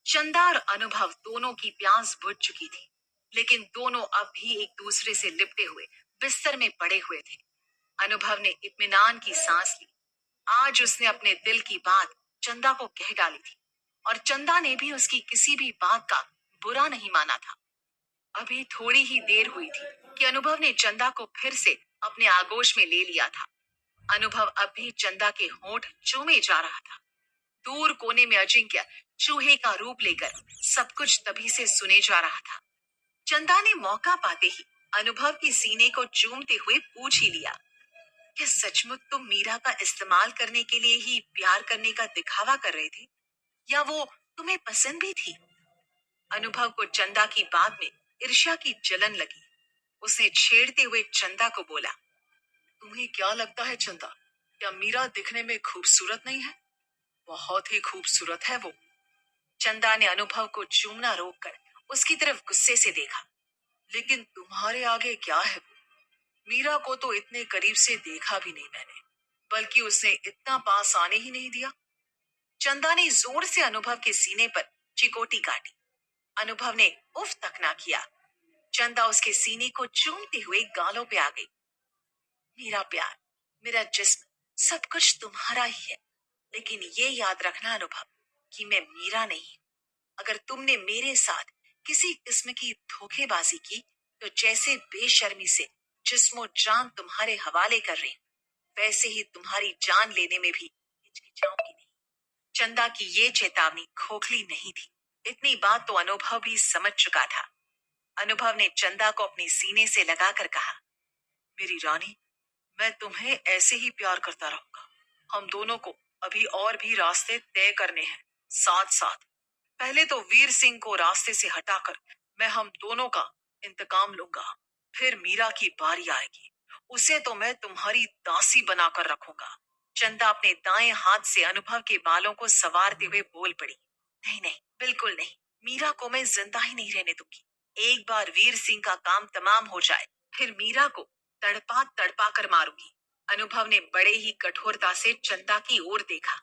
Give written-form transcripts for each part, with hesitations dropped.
चंदा और अनुभव दोनों की प्यास बुझ चुकी थी, लेकिन दोनों अब भी एक दूसरे से लिपटे हुए बिस्तर में पड़े हुए थे। अनुभव ने इत्मीनान की सांस ली। आज उसने अपने दिल की बात चंदा को कह डाली थी, और चंदा ने भी उसकी किसी भी बात का बुरा नहीं माना था। अभी थोड़ी ही देर हुई थी कि अनुभव ने चंदा को फिर से अपने आगोश में ले लिया था। अनुभव अब भी चंदा के होंठ चूमे जा रहा था। दूर कोने में अजिंक्य चूहे का रूप लेकर सब कुछ तभी से सुने जा रहा था। चंदा ने मौका पाते ही अनुभव की सीने को चूमते हुए पूछ ही लिया, क्या सचमुच तुम मीरा का इस्तेमाल करने के लिए ही प्यार करने का दिखावा कर रहे थे, या वो तुम्हें पसंद भी थी? अनुभव को चंदा की बात में ईर्ष्या की जलन लगी। उसने छेड़ते हुए चंदा को बोला, तुम्हें क्या लगता है चंदा, क्या मीरा दिखने में खूबसूरत नहीं है? बहुत ही खूबसूरत है वो। चंदा ने अनुभव को चूमना रोककर उसकी तरफ गुस्से से देखा। लेकिन तुम्हारे आगे क्या है वो? मीरा को तो इतने करीब से देखा भी नहीं मैंने, बल्कि उसने इतना पास आने ही नहीं दिया। चंदा ने जोर से अनुभव के सीने पर चिकोटी काटी। अनुभव ने उफ तक ना किया। चंदा उसके सीने को चूमते हुए गालों पे आ गई। मेरा प्यार, मेरा जिस्म, सब कुछ तुम्हारा ही है। लेकिन ये याद रखना अनुभव कि मैं मीरा नहीं। अगर तुमने मेरे साथ किसी किस्म की धोखेबाजी की, तो जैसे बेशर्मी से जिस्मो जान तुम्हारे हवाले कर रही हूं, वैसे ही तुम्हारी जान लेने में भी हिचकिचाऊंगी नहीं। चंदा की ये चेतावनी खोखली नहीं थी। इतनी बात तो अनुभव भी समझ चुका था। अनुभव ने चंदा को अपने सीने से लगाकर कहा, मेरी रानी, मैं तुम्हें ऐसे ही प्यार करता रहूंगा। हम दोनों को अभी और भी रास्ते तय करने हैं, साथ साथ। पहले तो वीर सिंह को रास्ते से हटाकर मैं हम दोनों का इंतकाम लूंगा। फिर मीरा की बारी आएगी, उसे तो मैं तुम्हारी दासी बनाकर रखूंगा। चंदा अपने दाएं हाथ से अनुभव के बालों को सवारते हुए बोल पड़ी, नहीं नहीं, बिल्कुल नहीं। मीरा को मैं जिंदा ही नहीं रहने दूंगी। एक बार वीर सिंह का काम तमाम हो जाए, फिर मीरा को तड़पा तड़पा कर मारूंगी। अनुभव ने बड़े ही कठोरता से चंदा की ओर देखा।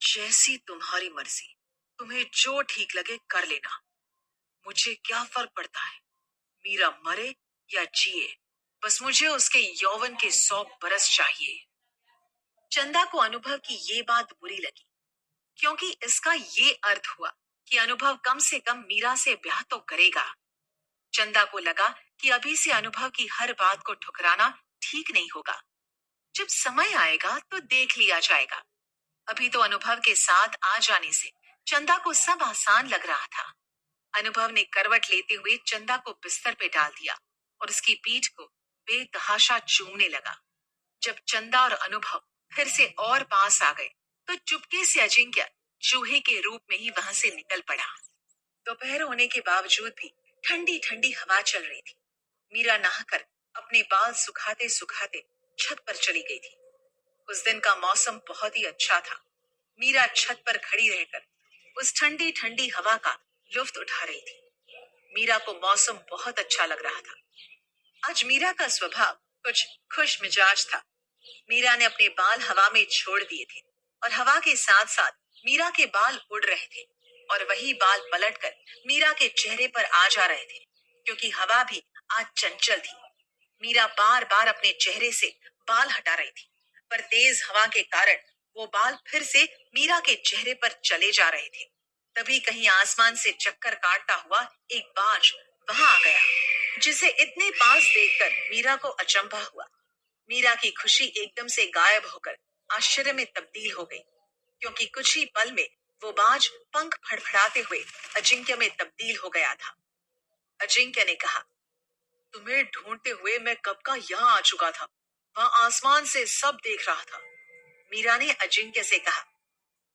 जैसी तुम्हारी मर्जी, तुम्हें जो ठीक लगे कर लेना। मुझे क्या फर्क पड़ता है, मीरा मरे या जिए, बस मुझे उसके यौवन के 100 बरस चाहिए। चंदा को अनुभव की ये बात बुरी लगी, क्योंकि इसका ये अर्थ हुआ कि अनुभव कम से कम मीरा से ब्याह तो करेगा। चंदा को लगा कि अभी से अनुभव की हर बात को ठुकराना ठीक नहीं होगा। जब समय आएगा तो देख लिया जाएगा। अभी तो अनुभव के साथ आ जाने से चंदा को सब आसान लग रहा था। अनुभव ने करवट लेते हुए चंदा को बिस्तर पे डाल दिया और उसकी पीठ को बेतहाशा चूमने लगा। जब चंदा और अनुभव फिर से और पास आ गए, तो चुपके से अजिंक्य चूहे के रूप में ही वहां से निकल पड़ा। दोपहर होने के बावजूद भी ठंडी ठंडी हवा चल रही थी। मीरा नहाकर अपने बाल सुखाते सुखाते छत पर चली गई थी। उस दिन का मौसम बहुत ही अच्छा था। मीरा छत पर खड़ी रहकर उस ठंडी ठंडी हवा का लुत्फ उठा रही थी। मीरा को मौसम बहुत अच्छा लग रहा था। आज मीरा का स्वभाव कुछ खुश मिजाज था। मीरा ने अपने बाल हवा में छोड़ दिए थे, और हवा के साथ साथ मीरा के बाल उड़ रहे थे, और वही बाल पलटकर मीरा के चेहरे पर आ जा रहे थे, क्योंकि हवा भी आज चंचल थी। मीरा बार बार अपने चेहरे से बाल हटा रही थी, पर तेज हवा के कारण वो बाल फिर से मीरा के चेहरे पर चले जा रहे थे। तभी कहीं आसमान से चक्कर काटता हुआ एक बाज वहां आ गया, जिसे इतने पास देखकर मीरा को अचंभा हुआ। मीरा की खुशी एकदम से गायब होकर आश्चर्य में तब्दील हो गई, क्योंकि कुछ ही पल में वो बाज पंख फड़फड़ाते हुए अजिंक्य में तब्दील हो गया था। अजिंक्य ने कहा, तुम्हें ढूंढते हुए मैं कब का यहाँ आ चुका था। वहां आसमान से सब देख रहा था। मीरा ने अजिंक्य से कहा,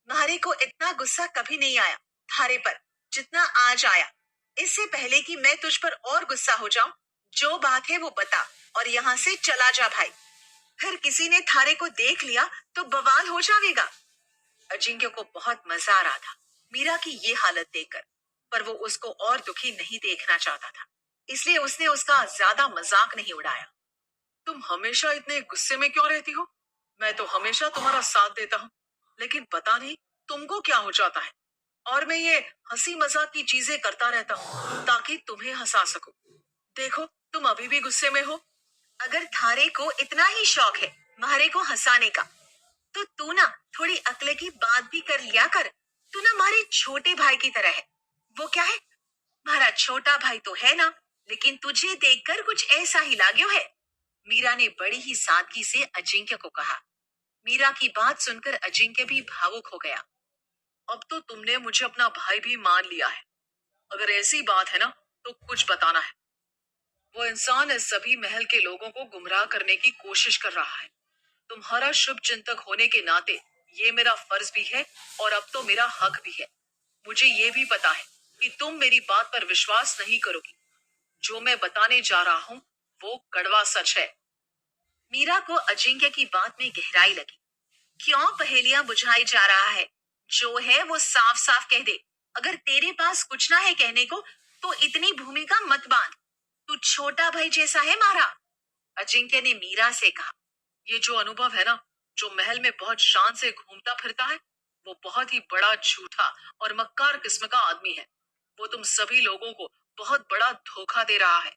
म्हारे को इतना गुस्सा कभी नहीं आया थारे पर जितना आज आया। इससे पहले कि मैं तुझ पर और गुस्सा हो जाऊं, जो बात है वो बता और यहाँ से चला जा भाई। फिर किसी ने थारे को देख लिया तो बवाल हो जाएगा। अजिंक्य को बहुत मजा आ रहा था मीरा की ये हालत देखकर, पर वो उसको और दुखी नहीं देखना चाहता था, इसलिए उसने उसका ज्यादा मजाक नहीं उड़ाया। तुम हमेशा इतने गुस्से में क्यों रहती हो? मैं तो हमेशा तुम्हारा साथ देता हूँ, लेकिन पता नहीं तुमको क्या हो जाता है। और मैं ये हंसी मजाक की चीजें करता रहता हूँ ताकि तुम्हें हंसा सकूं। देखो, तुम अभी भी गुस्से में हो। अगर थारे को इतना ही शौक है मारे को हंसाने का, तो तू ना थोड़ी अक्ल की बात भी कर लिया कर। तू ना हमारे छोटे भाई की तरह है। वो क्या है? हमारा छोटा भाई तो है ना, लेकिन तुझे देखकर कुछ ऐसा ही लाग्यो है। मीरा ने बड़ी ही सादगी से अजिंक्य को कहा। मीरा की बात सुनकर अजिंक्य भी भावुक हो गया। अब तो तुमने मुझे अपना भाई भी मान लिया है। अगर ऐसी बात है ना, तो कुछ बताना है। वो इंसान इस सभी महल के लोगों को गुमराह करने की कोशिश कर रहा है। तुम्हारा शुभ चिंतक होने के नाते ये मेरा फर्ज भी है और अब तो मेरा हक भी है। मुझे ये भी पता है कि तुम मेरी बात पर विश्वास नहीं करोगी। जो मैं बताने जा रहा हूँ वो कड़वा सच है। मीरा को अजिंक्य की बात में गहराई लगी। क्यों पहेलियां बुझाई जा रहा है? जो है वो साफ साफ कह दे। अगर तेरे पास कुछ ना है कहने को, तो इतनी भूमिका मत बांध। तू छोटा भाई जैसा है मारा। अजिंक्य ने मीरा से कहा। ये जो अनुभव है ना, जो महल में बहुत शान से घूमता फिरता है, वो बहुत ही बड़ा झूठा और मक्कार किस्म का आदमी है। वो तुम सभी लोगों को बहुत बड़ा धोखा दे रहा है,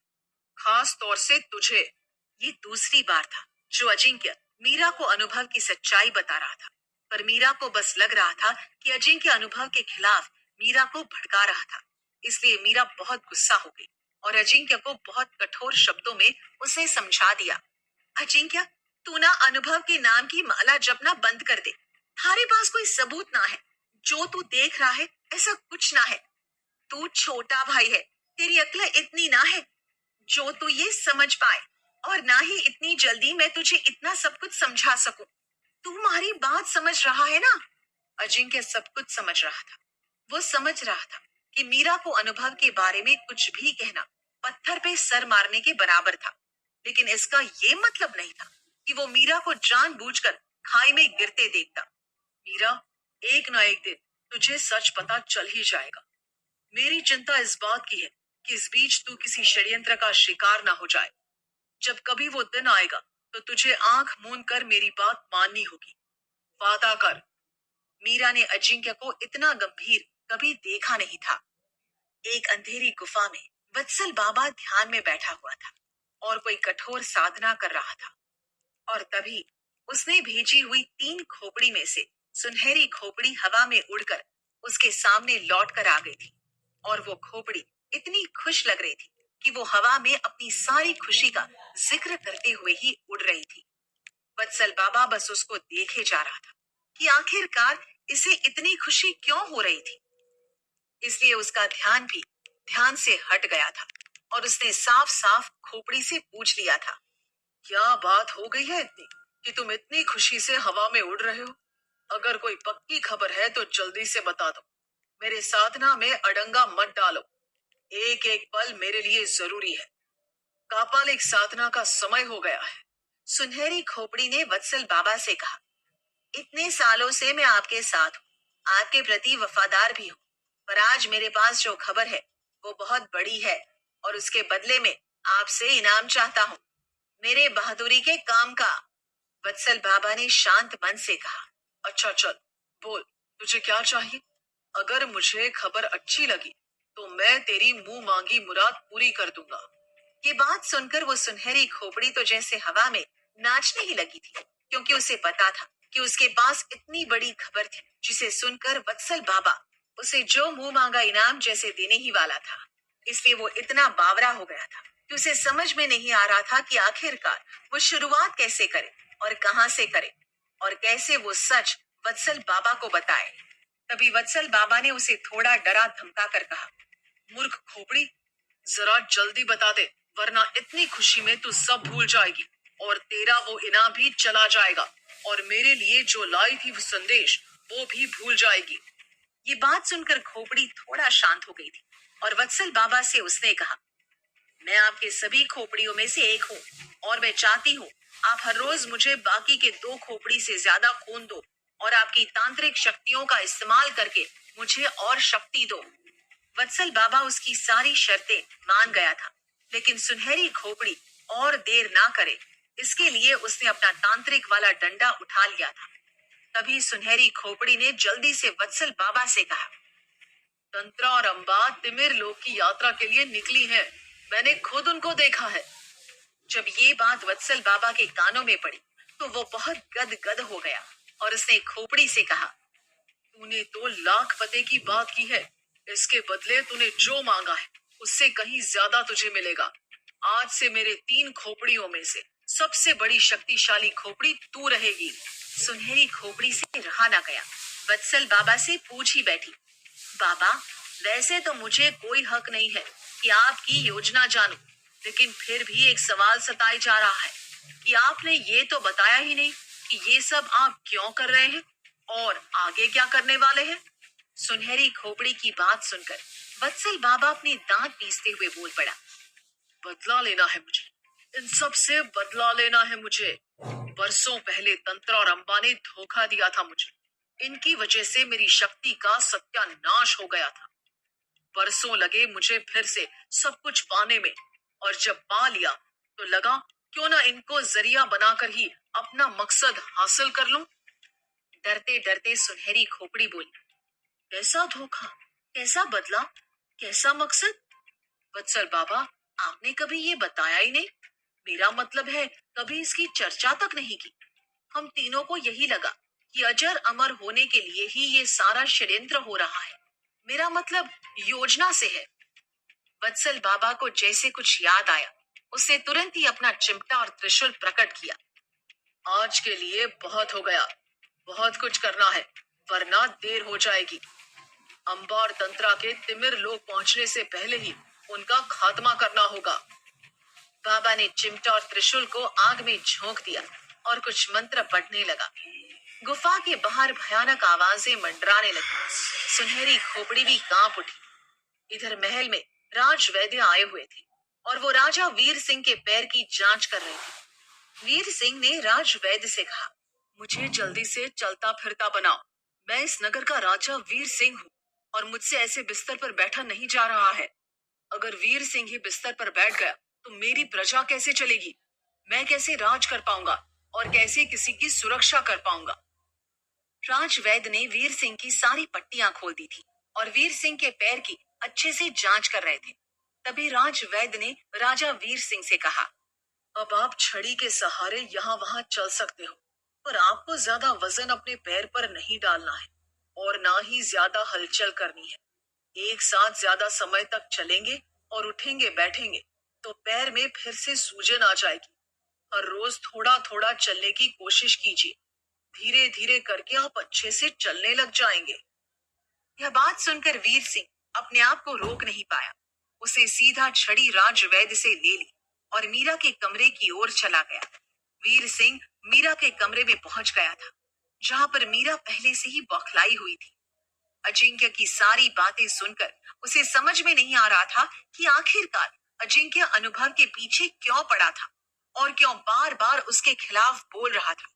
खास तौर से तुझे। ये दूसरी बार था जो अजिंक्य मीरा को अनुभव की सच्चाई बता रहा था, पर मीरा को बस लग रहा था कि अजिंक्य अनुभव के खिलाफ मीरा को भड़का रहा था। इसलिए मीरा बहुत गुस्सा हो गई और अजिंक्य को बहुत कठोर शब्दों में उसे समझा दिया। अजिंक्य, तू ना अनुभव के नाम की माला जपना बंद कर दे। थारे पास कोई सबूत ना है। जो तू देख रहा है ऐसा कुछ ना है। तू छोटा भाई है, तेरी अक्ल इतनी ना है जो तू ये समझ पाए, और ना ही इतनी जल्दी मैं तुझे इतना सब कुछ समझा सकूं। तू हमारी बात समझ रहा है ना? अजिंक्य सब कुछ समझ रहा था। वो समझ रहा था कि मीरा को अनुभव के बारे में कुछ भी कहना पत्थर पे सर मारने के बराबर था, लेकिन इसका ये मतलब नहीं था कि वो मीरा को जानबूझकर खाई में गिरते देखता। मीरा, एक ना एक दिन तुझे सच पता चल ही जाएगा। मेरी चिंता इस बात की है कि इस बीच तू किसी षड्यंत्र का शिकार ना हो जाए। जब कभी वो दिन आएगा तो तुझे आंख मूंद कर मेरी बात माननी होगी। वादा कर। मीरा ने अजिंक्य को इतना गंभीर कभी देखा नहीं था। एक अंधेरी गुफा में वत्सल बाबा ध्यान में बैठा हुआ था और कोई कठोर साधना कर रहा था। और तभी उसने भेजी हुई 3 खोपड़ी में से सुनहरी खोपड़ी हवा में उड़कर उसके सामने लौट कर आ गई थी। और वो खोपड़ी इतनी खुश लग रही थी कि वो हवा में अपनी सारी खुशी का जिक्र करते हुए ही उड़ रही थी। वत्सल बाबा बस उसको देखे जा रहा था कि आखिरकार इसे इतनी खुशी क्यों हो रही थी। इसलिए उसका ध्यान भी ध्यान से हट गया था और उसने साफ साफ खोपड़ी से पूछ लिया था, क्या बात हो गई है इतनी कि तुम इतनी खुशी से हवा में उड़ रहे हो? अगर कोई पक्की खबर है तो जल्दी से बता दो। मेरे साधना में अड़ंगा मत डालो। एक एक पल मेरे लिए जरूरी है। कापालिक साधना का समय हो गया है। सुनहरी खोपड़ी ने वत्सल बाबा से कहा, इतने सालों से मैं आपके साथ हूँ, आपके प्रति वफादार भी हूँ, पर आज मेरे पास जो खबर है वो बहुत बड़ी है और उसके बदले में आपसे इनाम चाहता हूँ, मेरे बहादुरी के काम का। वत्सल बाबा ने शांत मन से कहा, अच्छा चल, बोल, तुझे क्या चाहिए? अगर मुझे खबर अच्छी लगी तो मैं तेरी मुंह मांगी मुराद पूरी कर दूंगा। ये बात सुनकर वो सुनहरी खोपड़ी तो जैसे हवा में नाचने ही लगी थी, क्योंकि उसे पता था कि उसके पास इतनी बड़ी खबर थी जिसे सुनकर वत्सल बाबा उसे जो मुंह मांगा इनाम जैसे देने ही वाला था। इसलिए वो इतना बावरा हो गया था कि उसे समझ में नहीं आ रहा था कि आखिरकार वो शुरुआत कैसे करे और कहां से करे और कैसे वो सच वत्सल बाबा को बताए। तभी वत्सल बाबा ने उसे थोड़ा डरा धमका कर कहा, मूर्ख खोपड़ी, जरा जल्दी बता दे, वरना इतनी खुशी में तू सब भूल जाएगी और तेरा वो इनाम भी चला जाएगा और मेरे लिए जो लाई थी वो संदेश वो भी भूल जाएगी। ये बात सुनकर खोपड़ी थोड़ा शांत हो गई थी और वत्सल बाबा से उसने कहा, मैं आपके सभी खोपड़ियों में से एक हूँ और मैं चाहती हूँ आप हर रोज मुझे बाकी के 2 खोपड़ी से ज्यादा खून दो और आपकी तांत्रिक शक्तियों का इस्तेमाल करके मुझे और शक्ति दो। वत्सल बाबा उसकी सारी शर्तें मान गया था, लेकिन सुनहरी खोपड़ी और देर ना करे इसके लिए उसने अपना तांत्रिक वाला डंडा उठा लिया था। तभी सुनहरी खोपड़ी ने जल्दी से वत्सल बाबा से कहा, तंत्रा और अम्बा तिमिर लोक की यात्रा के लिए निकली हैं। मैंने खुद उनको देखा है। जब ये बात वत्सल बाबा के कानों में पड़ी तो वो बहुत गदगद हो गया और उसने खोपड़ी से कहा, तूने तो लाख पते की बात की है। इसके बदले तूने जो मांगा है उससे कहीं ज्यादा तुझे मिलेगा। आज से मेरे 3 खोपड़ियों में से सबसे बड़ी शक्तिशाली खोपड़ी तू रहेगी। सुनहरी खोपड़ी से रहा ना गया। वत्सल बाबा से पूछ ही बैठी, बाबा, वैसे तो मुझे कोई हक नहीं है कि आपकी योजना जानूं, लेकिन फिर भी एक सवाल सताए जा रहा है कि आपने ये तो बताया ही नहीं कि ये सब आप क्यों कर रहे हैं और आगे क्या करने वाले हैं। सुनहरी खोपड़ी की बात सुनकर वत्सल बाबा अपने दांत पीसते हुए बोल पड़ा, बदला लेना है मुझे, इन सब से बदला लेना है मुझे। बरसों पहले तंत्र और अंबा ने धोखा दिया था मुझे। इनकी वजह से मेरी शक्ति का सत्यानाश हो गया था। बरसों लगे मुझे फिर से सब कुछ पाने में, और जब पा लिया तो लगा क्यों ना इनको जरिया बनाकर ही अपना मकसद हासिल कर लूं। डरते डरते सुनहरी खोपड़ी बोली, कैसा धोखा, कैसा बदला, कैसा मकसद? वत्सल बाबा, आपने कभी ये बताया ही नहीं। मेरा मतलब है कभी इसकी चर्चा तक नहीं की। हम तीनों को यही लगा कि अजर अमर होने के लिए ही ये सारा षड्यंत्र हो रहा है। मेरा मतलब योजना से है। वत्सल बाबा को जैसे कुछ याद आया, उसने तुरंत ही अपना चिमटा और त्रिशूल प्रकट किया। आज के लिए बहुत हो गया, बहुत कुछ करना है, वरना देर हो जाएगी। अंबा और तंत्रा के तिमिर लोक पहुंचने से पहले ही उनका खात्मा करना होगा। बाबा ने चिमटा और त्रिशूल को आग में झोंक दिया और कुछ मंत्र पढ़ने लगा। गुफा के बाहर भयानक आवाजें मंडराने लगी। सुनहरी खोपड़ी भी कांप उठी। इधर महल में राज वैद्य आए हुए थे और वो राजा वीर सिंह के पैर की जांच कर रहे थे। वीर सिंह ने राज वैद्य से कहा, मुझे जल्दी से चलता फिरता बनाओ। मैं इस नगर का राजा वीर सिंह हूँ और मुझसे ऐसे बिस्तर पर बैठा नहीं जा रहा है। अगर वीर सिंह ही बिस्तर पर बैठ गया तो मेरी प्रजा कैसे चलेगी? मैं कैसे राज कर पाऊंगा और कैसे किसी की सुरक्षा कर पाऊंगा? राजवैद ने वीर सिंह की सारी पट्टियां खोल दी थी और वीर सिंह के पैर की अच्छे से जांच कर रहे थे। तभी राजवैद ने राजा वीर सिंह से कहा, अब आप छड़ी के सहारे यहाँ वहां चल सकते हो, पर आपको ज्यादा वजन अपने पैर पर नहीं डालना है और ना ही ज्यादा हलचल करनी है। एक साथ ज्यादा समय तक चलेंगे और उठेंगे बैठेंगे तो पैर में फिर से सूजन आ जाएगी। हर रोज थोड़ा थोड़ा चलने की कोशिश कीजिए। धीरे धीरे करके आप अच्छे से चलने लग जाएंगे। यह बात सुनकर वीर सिंह अपने आप को रोक नहीं पाया। उसे सीधा छड़ी राजवैद्य से ले ली और मीरा के कमरे की ओर चला गया। वीर सिंह मीरा के कमरे में पहुंच गया था, जहां पर मीरा पहले से ही बौखलाई हुई थी। अजिंक्य की सारी बातें सुनकर उसे समझ में नहीं आ रहा था कि आखिरकार अजिंक्य अनुभव के पीछे क्यों पड़ा था और क्यों बार बार उसके खिलाफ बोल रहा था।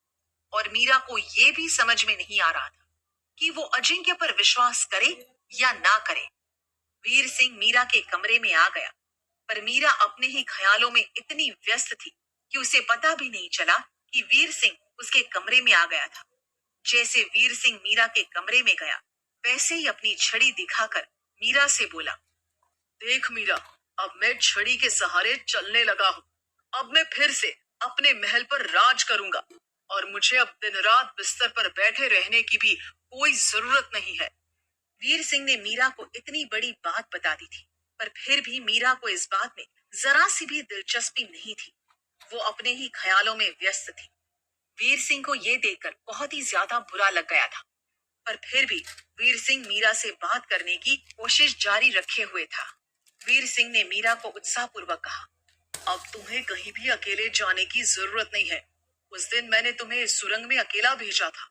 और मीरा को ये भी समझ में नहीं आ रहा था कि वो अजिंक्य पर विश्वास करे या ना करे। वीर सिंह मीरा के कमरे में आ गया, पर मीरा अपने ही ख्यालों में इतनी व्यस्त थी कि उसे पता भी नहीं चला कि वीर सिंह उसके कमरे में आ गया था। जैसे वीर सिंह मीरा के कमरे में गया, वैसे ही अपनी छड़ी दिखाकर मीरा से बोला, देख मीरा, अब मैं छड़ी के सहारे चलने लगा हूँ। अब मैं फिर से अपने महल पर राज करूंगा और मुझे अब दिन रात बिस्तर पर बैठे रहने की भी कोई जरूरत नहीं है। वीर सिंह ने मीरा को इतनी बड़ी बात बता दी थी, पर फिर भी मीरा को इस बात में जरा सी भी दिलचस्पी नहीं थी। वो अपने ही ख्यालों में व्यस्त थी। वीर सिंह को ये देखकर बहुत ही ज्यादा बुरा लग गया था, पर फिर भी वीर सिंह मीरा से बात करने की कोशिश जारी रखे हुए था। वीर सिंह ने मीरा को उत्साहपूर्वक कहा, अब तुम्हें कहीं भी अकेले जाने की जरूरत नहीं है। उस दिन मैंने तुम्हें इस सुरंग में अकेला भेजा था।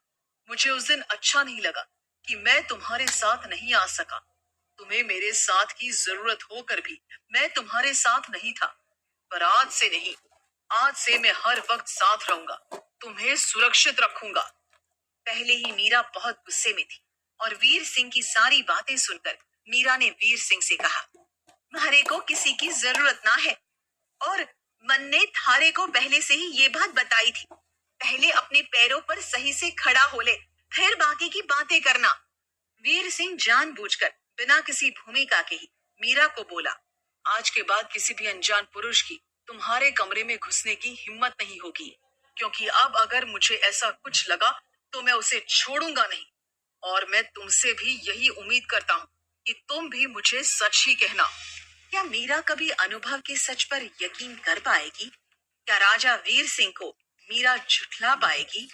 मुझे उस दिन अच्छा नहीं लगा कि मैं तुम्हारे साथ नहीं आ सका। तुम्हें मेरे साथ की जरूरत होकर भी मैं तुम्हारे साथ नहीं था, पर आज से नहीं, आज से मैं हर वक्त साथ रहूंगा, तुम्हें सुरक्षित रखूंगा। पहले ही मीरा बहुत गुस्से में थी और वीर सिंह की सारी बातें सुनकर मीरा ने वीर सिंह से कहा, तुम्हारे को किसी की जरूरत ना है और मन ने थारे को पहले से ही ये बात बताई थी। पहले अपने पैरों पर सही से खड़ा हो ले, फिर बाकी की बातें करना। वीर सिंह जानबूझकर बिना किसी भूमिका के ही मीरा को बोला, आज के बाद किसी भी अनजान पुरुष की तुम्हारे कमरे में घुसने की हिम्मत नहीं होगी, क्योंकि अब अगर मुझे ऐसा कुछ लगा तो मैं उसे छोड़ूंगा नहीं। और मैं तुमसे भी यही उम्मीद करता हूँ कि तुम भी मुझे सच ही कहना। क्या मीरा कभी अनुभव के सच पर यकीन कर पाएगी? क्या राजा वीर सिंह को मीरा झुठला पाएगी?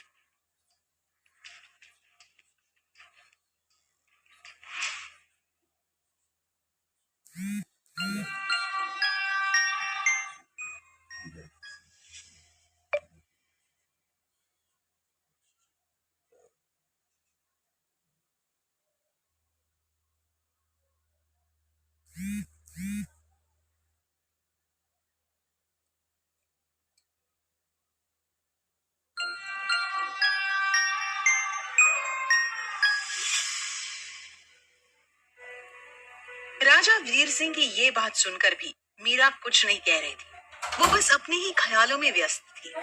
राजा वीर सिंह की ये बात सुनकर भी मीरा कुछ नहीं कह रही थी। वो बस अपने ही ख्यालों में व्यस्त थी।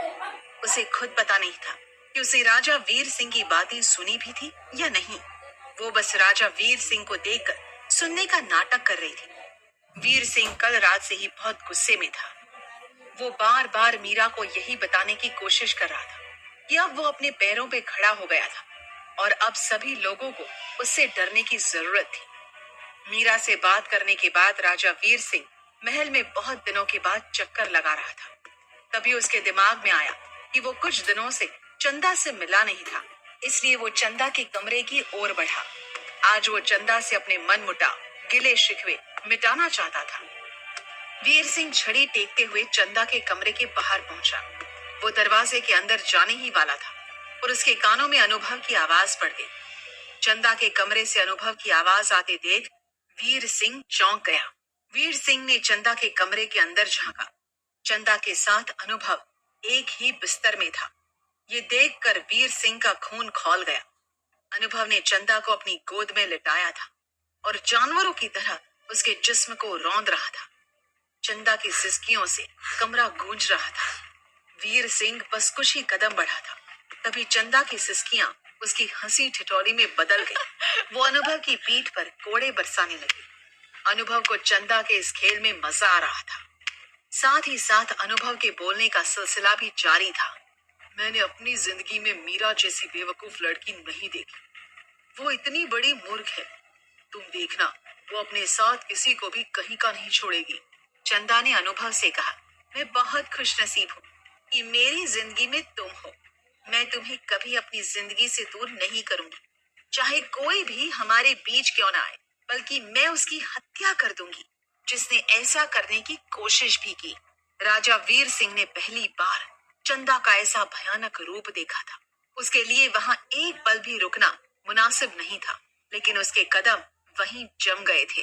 उसे खुद पता नहीं था कि उसे राजा वीर सिंह की बातें सुनी भी थी या नहीं। वो बस राजा वीर सिंह को देखकर सुनने का नाटक कर रही थी। वीर सिंह कल रात से ही बहुत गुस्से में था। वो बार बार मीरा को यही बताने की कोशिश कर रहा था कि अब वो अपने पैरों पे खड़ा हो गया था और अब सभी लोगों को उससे डरने की जरूरत थी। मीरा से बात करने के बाद राजा वीर सिंह महल में बहुत दिनों के बाद चक्कर लगा रहा था। तभी उसके दिमाग में आया कि वो कुछ दिनों से चंदा से मिला नहीं था, इसलिए वो चंदा के कमरे की ओर बढ़ा। आज वो चंदा से अपने मनमुटाव, गिले शिकवे मिटाना चाहता था। वीर सिंह छड़ी टेकते हुए चंदा के कमरे के बाहर पहुंचा। वो दरवाजे के अंदर जाने ही वाला था और उसके कानों में अनुभव की आवाज पड़ गई। चंदा के कमरे से अनुभव की आवाज आते देख वीर सिंह चौंक गया। वीर सिंह ने चंदा के कमरे के अंदर झांका। चंदा के साथ अनुभव एक ही बिस्तर में था। ये देखकर वीर सिंह का खून खौल गया। अनुभव ने चंदा को अपनी गोद में लिटाया था और जानवरों की तरह उसके जिस्म को रौंद रहा था। चंदा की सिसकियों से कमरा गूंज रहा था। वीर सिंह बस कुछ ही कदम बढ़ा था, तभी चंदा की सिसकियां उसकी हंसी ठिठोली में बदल गई। वो अनुभव की पीठ पर कोड़े बरसाने लगी। अनुभव को चंदा के इस खेल में मजा आ रहा था। साथ ही साथ अनुभव के बोलने का सिलसिला भी जारी था। मैंने अपनी जिंदगी में मीरा जैसी बेवकूफ लड़की नहीं देखी। वो इतनी बड़ी मूर्ख है। तुम देखना, वो अपने साथ किसी को भी कहीं का नहीं छोड़ेगी। चंदा ने अनुभव से कहा, मैं बहुत खुशनसीब हूँ कि मेरी जिंदगी में तुम हो। मैं तुम्हें कभी अपनी जिंदगी से दूर नहीं करूंगी, चाहे कोई भी हमारे बीच क्यों ना आए, बल्कि मैं उसकी हत्या कर दूंगी जिसने ऐसा करने की कोशिश भी की। राजा वीर सिंह ने पहली बार चंदा का ऐसा भयानक रूप देखा था। उसके लिए वहां एक पल भी रुकना मुनासिब नहीं था, लेकिन उसके कदम वहीं जम गए थे।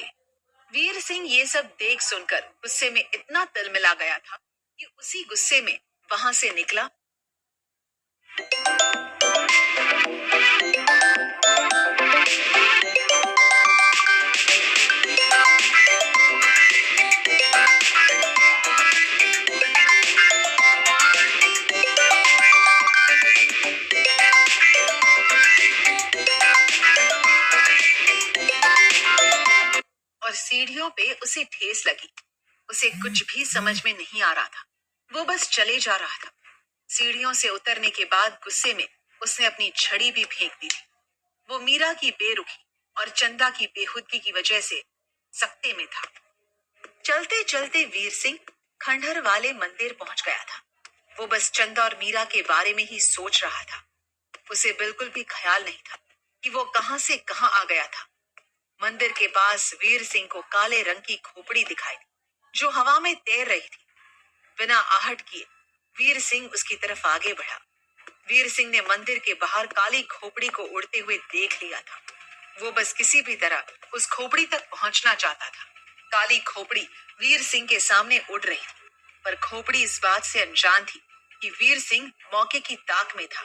वीर सिंह ये सब देख सुनकर गुस्से में इतना तिलमिला गया था कि उसी गुस्से में वहां से निकला और सीढ़ियों पे उसे ठेस लगी। उसे कुछ भी समझ में नहीं आ रहा था। वो बस चले जा रहा था। सीढ़ियों से उतरने के बाद गुस्से में उसने अपनी छड़ी भी फेंक दी थी। वो मीरा की बेरुखी और चंदा की बेहुदगी की वजह से सख्ते में था। चलते चलते वीर सिंह खंडहर वाले मंदिर पहुंच गया था। वो बस चंदा और मीरा के बारे में ही सोच रहा था। उसे बिल्कुल भी ख्याल नहीं था कि वो कहां से कहां आ गया था। मंदिर के पास वीर सिंह को काले रंग की खोपड़ी दिखाई दी, जो हवा में तैर रही थी। बिना आहट किए वीर सिंह उसकी तरफ आगे बढ़ा। वीर सिंह ने मंदिर के बाहर काली खोपड़ी को उड़ते हुए देख लिया था। वो बस किसी भी तरह उस खोपड़ी तक पहुंचना चाहता था। काली खोपड़ी वीर सिंह के सामने उड़ रही थी, पर खोपड़ी इस बात से अनजान थी कि वीर सिंह मौके की ताक में था।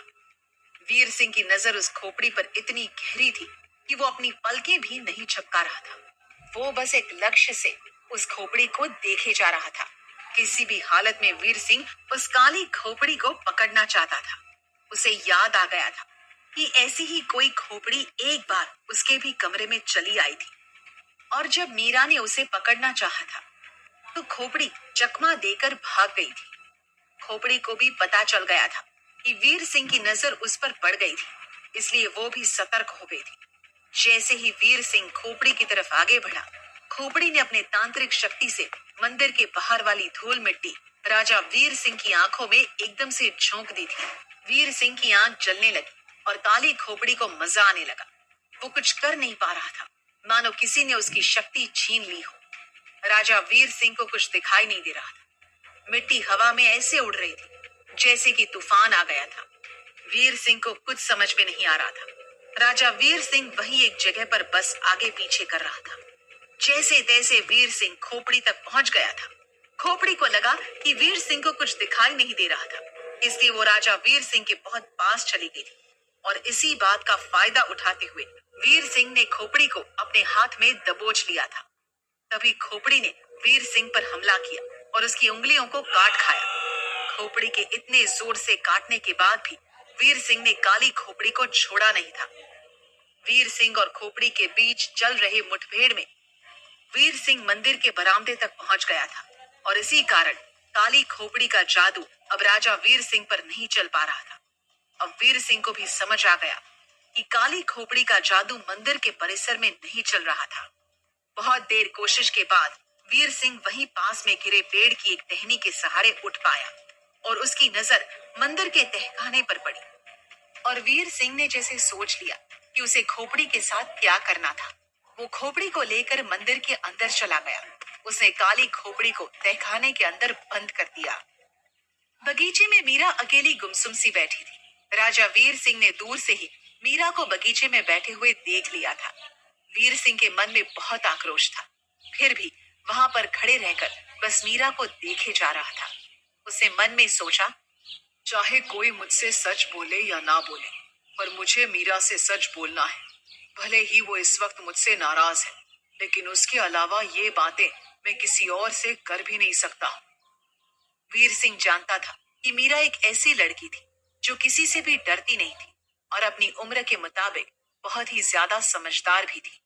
वीर सिंह की नजर उस खोपड़ी पर इतनी गहरी थी कि वो अपनी पलकें भी नहीं झपका रहा था। वो बस एक लक्ष्य से उस खोपड़ी को देखे जा रहा था। किसी भी हालत में वीर सिंह उस काली खोपड़ी को पकड़ना चाहता था। उसे याद आ गया था कि ऐसी ही कोई खोपड़ी एक बार उसके भी कमरे में चली आई थी। और जब मीरा ने उसे पकड़ना चाहा था तो खोपड़ी चकमा देकर भाग गई थी। खोपड़ी को भी पता चल गया था कि वीर सिंह की नजर उस पर पड़ गई थी, इसलिए वो भी सतर्क हो गई थी। जैसे ही वीर सिंह खोपड़ी की तरफ आगे बढ़ा, खोपड़ी ने अपने तांत्रिक शक्ति से मंदिर के बाहर वाली धूल मिट्टी राजा वीर सिंह की आंखों में एकदम से झोंक दी थी। वीर सिंह की आंख जलने लगी और काली खोपड़ी को मजा आने लगा। वो कुछ कर नहीं पा रहा था, मानो किसी ने उसकी शक्ति छीन ली हो। राजा वीर सिंह को कुछ दिखाई नहीं दे रहा था। मिट्टी हवा में ऐसे उड़ रही थी जैसे कि तूफान आ गया था। वीर सिंह को कुछ समझ में नहीं आ रहा था। राजा वीर सिंह वही एक जगह पर बस आगे पीछे कर रहा था। जैसे तैसे वीर सिंह खोपड़ी तक पहुंच गया था। खोपड़ी को लगा कि वीर सिंह को कुछ दिखाई नहीं दे रहा था, इसलिए वो राजा वीर सिंह के बहुत पास चली गई थी। और इसी बात का फायदा उठाते हुए वीर सिंह ने खोपड़ी को अपने हाथ में दबोच लिया था। तभी खोपड़ी ने वीर सिंह पर हमला किया और उसकी उंगलियों को काट खाया। खोपड़ी के इतने जोर से काटने के बाद भी वीर सिंह ने काली खोपड़ी को छोड़ा नहीं था। वीर सिंह और खोपड़ी के बीच चल रहे मुठभेड़ में वीर सिंह मंदिर के बरामदे तक पहुंच गया था और इसी कारण काली खोपड़ी का जादू अब राजा वीर सिंह पर नहीं चल पा रहा था। अब वीर सिंह को भी समझ आ गया कि काली खोपड़ी का जादू मंदिर के परिसर में नहीं चल रहा था। बहुत देर कोशिश के बाद वीर सिंह वहीं पास में गिरे पेड़ की एक टहनी के सहारे उठ पाया और उसकी नजर मंदिर के तहखाने पर पड़ी। और वीर सिंह ने जैसे सोच लिया कि उसे खोपड़ी के साथ क्या करना था। वो खोपड़ी को लेकर मंदिर के अंदर चला गया। उसने काली खोपड़ी को तहखाने के अंदर बंद कर दिया। बगीचे में मीरा अकेली गुमसुम सी बैठी थी। राजा वीर सिंह ने दूर से ही मीरा को बगीचे में बैठे हुए देख लिया था। वीर सिंह के मन में बहुत आक्रोश था, फिर भी वहां पर खड़े रहकर बस मीरा को देखे जा रहा था। उसने मन में सोचा, चाहे कोई मुझसे सच बोले या ना बोले, पर मुझे मीरा से सच बोलना है। भले ही वो इस वक्त मुझसे नाराज है, लेकिन उसके अलावा ये बातें मैं किसी और से कर भी नहीं सकता। वीर सिंह जानता था कि मीरा एक ऐसी लड़की थी जो किसी से भी डरती नहीं थी और अपनी उम्र के मुताबिक बहुत ही ज्यादा समझदार भी थी।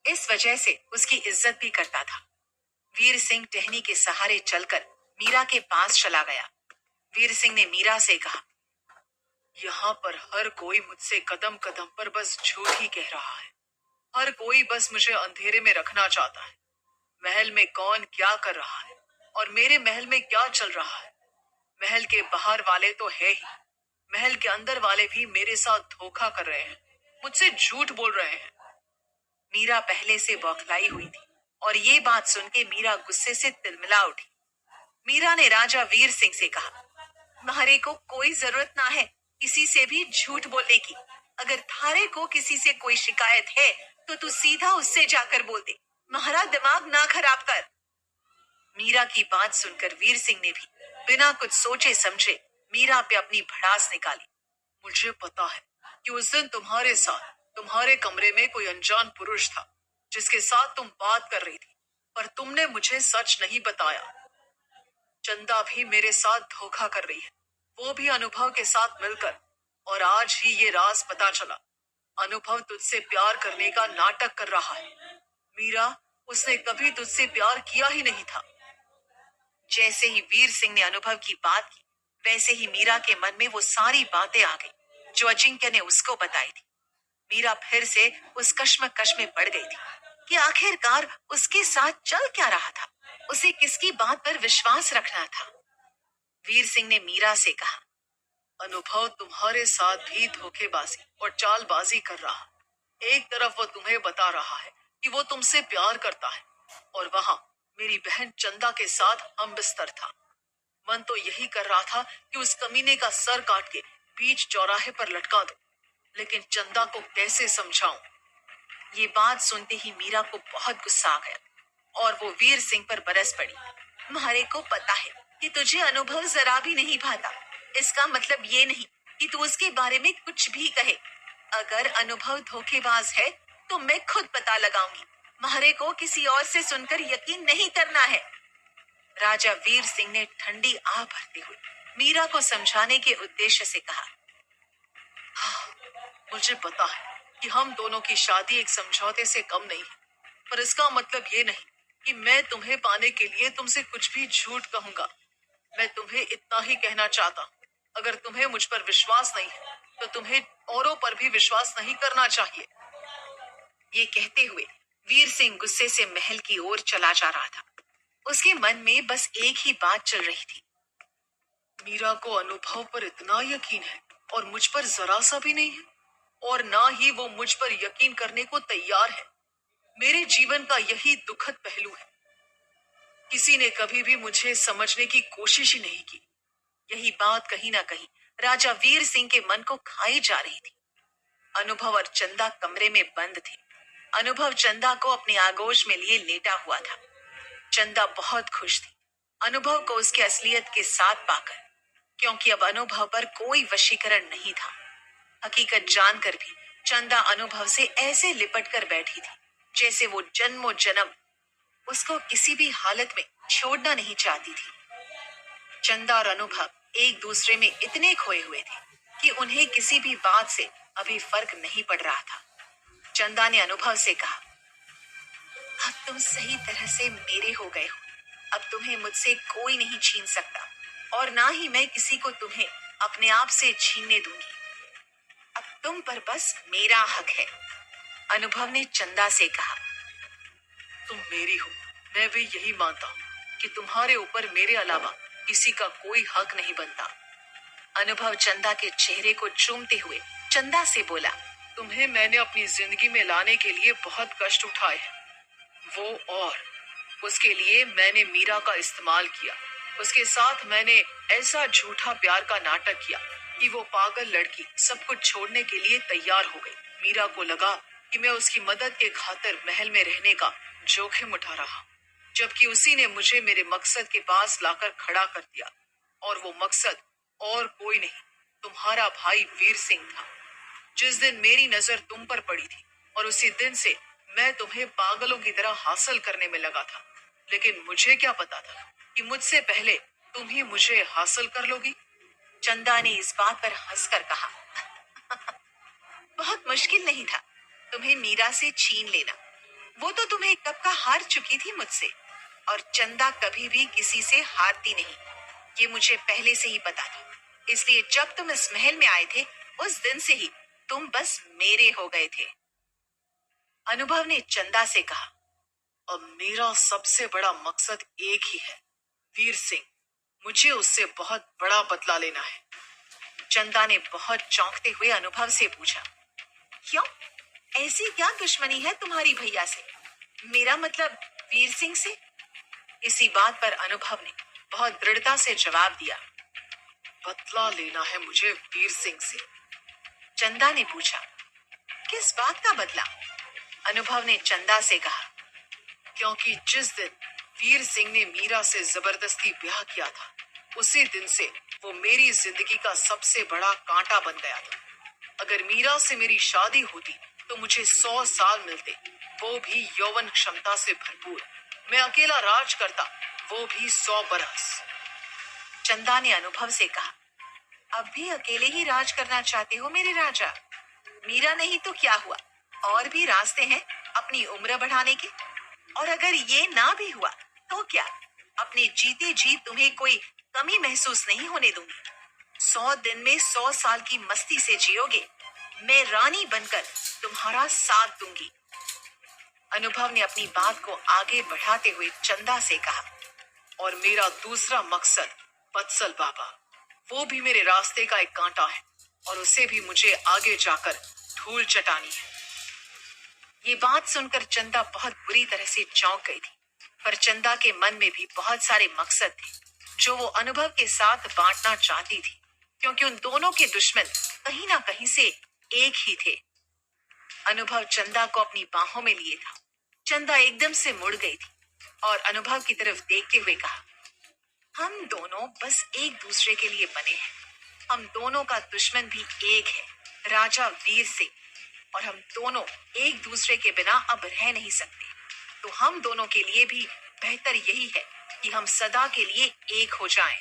इस वजह से उसकी इज्जत भी करता था। वीर सिंह टहनी के सहारे चलकर मीरा के पास चला गया। वीर सिंह ने मीरा से कहा, यहाँ पर हर कोई मुझसे कदम कदम पर बस झूठ ही कह रहा है। हर कोई बस मुझे अंधेरे में रखना चाहता है। महल में कौन क्या कर रहा है और मेरे महल में क्या चल रहा है, महल के बाहर वाले तो है ही, महल के अंदर वाले भी मेरे साथ धोखा कर रहे हैं, मुझसे झूठ बोल रहे हैं। मीरा पहले से बौखलाई हुई थी और ये बात सुन के मीरा गुस्से से तिलमिला उठी। मीरा ने राजा वीर सिंह से कहा, तुम्हारे को कोई जरूरत ना है किसी से भी झूठ बोलने की। अगर थारे को किसी से कोई शिकायत है तो तू सीधा उससे जाकर बोल दे, तुम्हारा दिमाग ना खराब कर। मीरा की बात सुनकर वीर सिंह ने भी बिना कुछ सोचे समझे मीरा पे अपनी भड़ास निकाली। मुझे पता है कि उस दिन तुम्हारे साथ तुम्हारे कमरे में कोई अनजान पुरुष था जिसके साथ तुम बात कर रही थी, पर तुमने मुझे सच नहीं बताया। चंदा भी मेरे साथ धोखा कर रही है, वो भी अनुभव के साथ मिलकर, और आज ही ये राज पता चला। अनुभव तुझसे प्यार करने का नाटक कर रहा है। मीरा, उसने कभी तुझसे प्यार किया ही नहीं था। जैसे ही वीर सिंह ने अनुभव की बात की, वैसे ही मीरा के मन में वो सारी बातें आ गई जो अजिंक्य ने उसको बताई थी। मीरा फिर से उस कश्मकश में पड़ गई थी कि आखिरकार उसके साथ चल क्या रहा था, उसे किसकी बात पर विश्वास रखना था। वीर सिंह ने मीरा से कहा, अनुभव तुम्हारे साथ भी धोखेबाजी और चालबाजी कर रहा है। एक तरफ वो तुम्हें बता रहा है कि वो तुमसे प्यार करता है और वहां मेरी बहन चंदा के साथ हम बिस्तर था। मन तो यही कर रहा था कि उस कमीने का सर काट के बीच चौराहे पर लटका दो, लेकिन चंदा को कैसे समझाऊं। ये बात सुनते ही मीरा को बहुत गुस्सा आ गया और वो वीर सिंह पर बरस पड़ी। तुम्हारे को पता है कि तुझे अनुभव जरा भी नहीं भाता। इसका मतलब ये नहीं कि तू उसके बारे में कुछ भी कहे। अगर अनुभव धोखेबाज है तो मैं खुद पता लगाऊंगी। तुम्हारे को किसी और से सुनकर यकीन नहीं करना है। राजा वीर सिंह ने ठंडी आह भरते हुए मीरा को समझाने के उद्देश्य से कहा, हाँ, मुझे पता है कि हम दोनों की शादी एक समझौते से कम नहीं है, पर इसका मतलब ये नहीं कि मैं तुम्हें पाने के लिए तुमसे कुछ भी झूठ कहूंगा। मैं तुम्हें इतना ही कहना चाहता हूँ, अगर तुम्हें मुझ पर विश्वास नहीं है तो तुम्हें औरों पर भी विश्वास नहीं करना चाहिए। ये कहते हुए वीर सिंह गुस्से से महल की ओर चला जा रहा था। उसके मन में बस एक ही बात चल रही थी। मीरा को अनुभव पर इतना यकीन है और मुझ पर जरा सा भी नहीं है, और ना ही वो मुझ पर यकीन करने को तैयार है। मेरे जीवन का यही दुखद पहलू है। किसी ने कभी भी मुझे समझने की कोशिश ही नहीं की। यही बात कहीं ना कहीं राजा वीर सिंह के मन को खाई जा रही थी। अनुभव और चंदा कमरे में बंद थे। अनुभव चंदा को अपनी आगोश में लिए लेटा हुआ था। चंदा बहुत खुश थी अनुभव को उसके असलियत के साथ पाकर, क्योंकि अब अनुभव पर कोई वशीकरण नहीं था। हकीकत जानकर भी चंदा अनुभव से ऐसे लिपट कर बैठी थी जैसे वो जन्मों जन्म उसको किसी भी हालत में छोड़ना नहीं चाहती थी। चंदा और अनुभव एक दूसरे में इतने खोए हुए थे कि उन्हें किसी भी बात से अभी फर्क नहीं पड़ रहा था। चंदा ने अनुभव से कहा, अब तुम सही तरह से मेरे हो गए हो। अब तुम्हें मुझसे कोई नहीं छीन सकता और ना ही मैं किसी को तुम्हें अपने आप से छीनने दूंगी। अब तुम पर बस मेरा हक है। अनुभव ने चंदा से कहा, तुम मेरी हो। मैं भी यही मानता हूँ कि तुम्हारे ऊपर मेरे अलावा किसी का कोई हक नहीं बनता। अनुभव चंदा के चेहरे को चूमते हुए चंदा से बोला, तुम्हें मैंने अपनी जिंदगी में लाने के लिए बहुत कष्ट उठाए हैं। वो और उसके लिए मैंने मीरा का इस्तेमाल किया। उसके साथ मैंने ऐसा झूठा प्यार का नाटक किया कि वो पागल लड़की सब कुछ छोड़ने के लिए तैयार हो गई। मीरा को लगा कि मैं उसकी मदद के खातिर महल में रहने का जोखिम उठा रहा, जबकि उसी ने मुझे मेरे मकसद के पास लाकर खड़ा कर दिया। और वो मकसद और कोई नहीं, तुम्हारा भाई वीर सिंह था। जिस दिन मेरी नजर तुम पर पड़ी थी और उसी दिन से मैं तुम्हें पागलों की तरह हासिल करने में लगा था। लेकिन मुझे क्या पता था कि मुझसे पहले तुम ही मुझे हासिल कर लोगी। चंदा ने इस बात पर हंसकर कहा, बहुत मुश्किल नहीं था तुम्हें मीरा से छीन लेना। वो तो तुम्हें कब का हार चुकी थी मुझसे, और चंदा कभी भी किसी से हारती नहीं। ये मुझे पहले से ही पता था। इसलिए जब तुम इस महल में आए थे उस दिन से ही तुम बस मेरे हो गए थे। अनुभव ने चंदा से कहा, अब मेरा सबसे बड़ा मकसद एक ही है, वीर सिंह। मुझे उससे बहुत बड़ा बदला लेना है। चंदा ने बहुत चौंकते हुए अनुभव से पूछा, क्यों? ऐसी क्या दुश्मनी है तुम्हारी भैया से? मेरा मतलब वीर सिंह से? इसी बात पर अनुभव ने बहुत दृढ़ता से जवाब दिया, बदला लेना है मुझे वीर सिंह से। चंदा ने पूछा, किस बात का बदला? अनुभव ने चंदा से कहा, क्योंकि जिस दिन वीर सिंह ने मीरा से जबरदस्ती ब्याह किया था उसी दिन से वो मेरी जिंदगी का सबसे बड़ा कांटा बन गया था। अगर मीरा से मेरी शादी होती तो मुझे 100 साल मिलते, वो भी यौवन क्षमता से भरपूर। मैं अकेला राज करता, वो भी 100 बरस। चंदा ने अनुभव से कहा, अब भी अकेले ही राज करना चाहते हो मेरे राजा? मीरा नहीं तो क्या हुआ, और भी रास्ते हैं अपनी उम्र बढ़ाने के। और अगर ये ना भी हुआ तो क्या, अपने जीते जी तुम्हें कोई कमी महसूस नहीं होने दूंगी। 100 दिन में 100 साल की मस्ती से जियोगे। मैं रानी बनकर तुम्हारा साथ दूंगी। अनुभव ने अपनी बात को आगे बढ़ाते हुए चंदा से कहा, और मेरा दूसरा मकसद बत्सल बाबा, वो भी मेरे रास्ते का एक कांटा है और उसे भी मुझे आगे जाकर धूल चटानी है। ये बात सुनकर चंदा बहुत बुरी तरह से चौंक गई थी, पर चंदा के मन में भी बहुत सारे मकसद थे जो वो अनुभव के साथ बांटना चाहती थी, क्योंकि उन दोनों के दुश्मन कहीं ना कहीं से एक ही थे। अनुभव चंदा को अपनी बाहों में लिए था। चंदा एकदम से मुड़ गई थी और अनुभव की तरफ देखते हुए कहा, हम दोनों बस एक दूसरे के लिए बने हैं। हम दोनों का दुश्मन भी एक है, राजा वीर सिंह। और हम दोनों एक दूसरे के बिना अब रह नहीं सकते। तो हम दोनों के लिए भी बेहतर यही है कि हम सदा के लिए एक हो जाएं।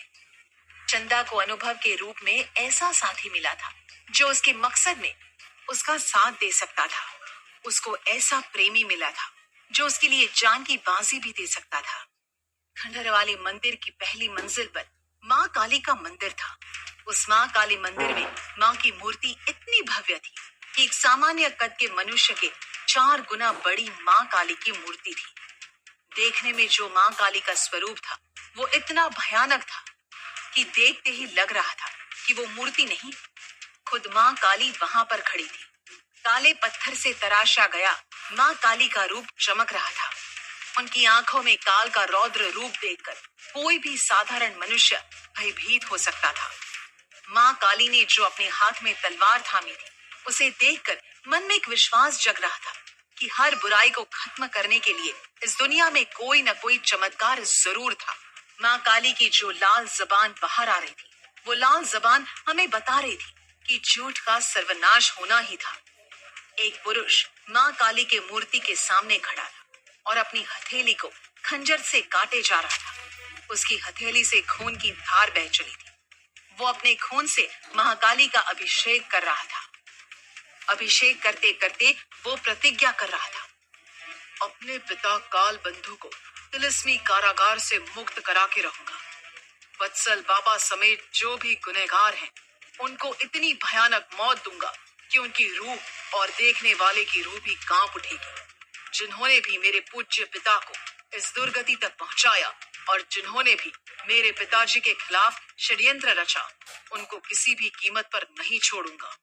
चंदा को अनुभव के रूप में ऐसा साथी मिला था जो उसके मकसद में उसका साथ दे सकता था। उसको ऐसा प्रेमी मिला था जो उसके लिए जान की बाजी भी दे सकता था। खंडहर वाले मंदिर की पहली मंजिल पर माँ काली का मंदिर था। उस माँ काली मंदिर में माँ की मूर्ति इतनी भव्य थी कि एक सामान्य कद के मनुष्य के 4 गुना बड़ी माँ काली की मूर्ति थी। देखने में जो माँ काली का स्वरूप था वो इतना भयानक था कि देखते ही लग रहा था कि वो मूर्ति नहीं, खुद माँ काली वहां पर खड़ी थी। काले पत्थर से तराशा गया माँ काली का रूप चमक रहा था। उनकी आंखों में काल का रौद्र रूप देखकर कोई भी साधारण मनुष्य भयभीत हो सकता था। माँ काली ने जो अपने हाथ में तलवार थामी थी, उसे देखकर मन में एक विश्वास जग रहा था कि हर बुराई को खत्म करने के लिए इस दुनिया में कोई न कोई चमत्कार जरूर था। माँ काली की जो लाल जबान बाहर आ रही थी, वो लाल जबान हमें बता रही थी कि झूठ का सर्वनाश होना ही था। एक पुरुष माँ काली के मूर्ति के सामने खड़ा था और अपनी हथेली को खंजर से काटे जा रहा था। उसकी हथेली से खून की धार बह चली थी। वो अपने खून से महाकाली का अभिषेक कर रहा था। अभिषेक करते करते वो प्रतिज्ञा कर रहा था, अपने पिता काल बंधु को तिलिस्मी कारागार से मुक्त करा के रहूंगा। वत्सल बाबा समेत जो भी गुनहगार हैं, उनको इतनी भयानक मौत दूंगा कि उनकी रूह और देखने वाले की रूह भी कांप उठेगी। जिन्होंने भी मेरे पूज्य पिता को इस दुर्गति तक पहुंचाया और जिन्होंने भी मेरे पिताजी के खिलाफ षड्यंत्र रचा, उनको किसी भी कीमत पर नहीं छोड़ूंगा।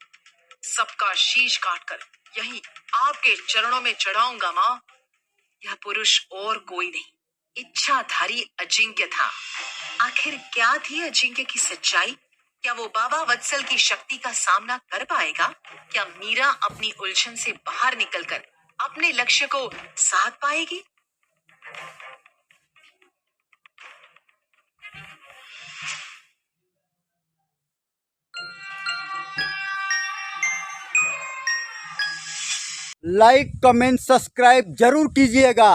सबका शीश काटकर यही आपके चरणों में चढ़ाऊंगा माँ। यह पुरुष और कोई नहीं, इच्छाधारी अजिंक्य था। आखिर क्या थी अजिंक्य की सच्चाई? क्या वो बाबा वत्सल की शक्ति का सामना कर पाएगा? क्या मीरा अपनी उलझन से बाहर निकलकर अपने लक्ष्य को साध पाएगी? लाइक कमेंट सब्सक्राइब जरूर कीजिएगा।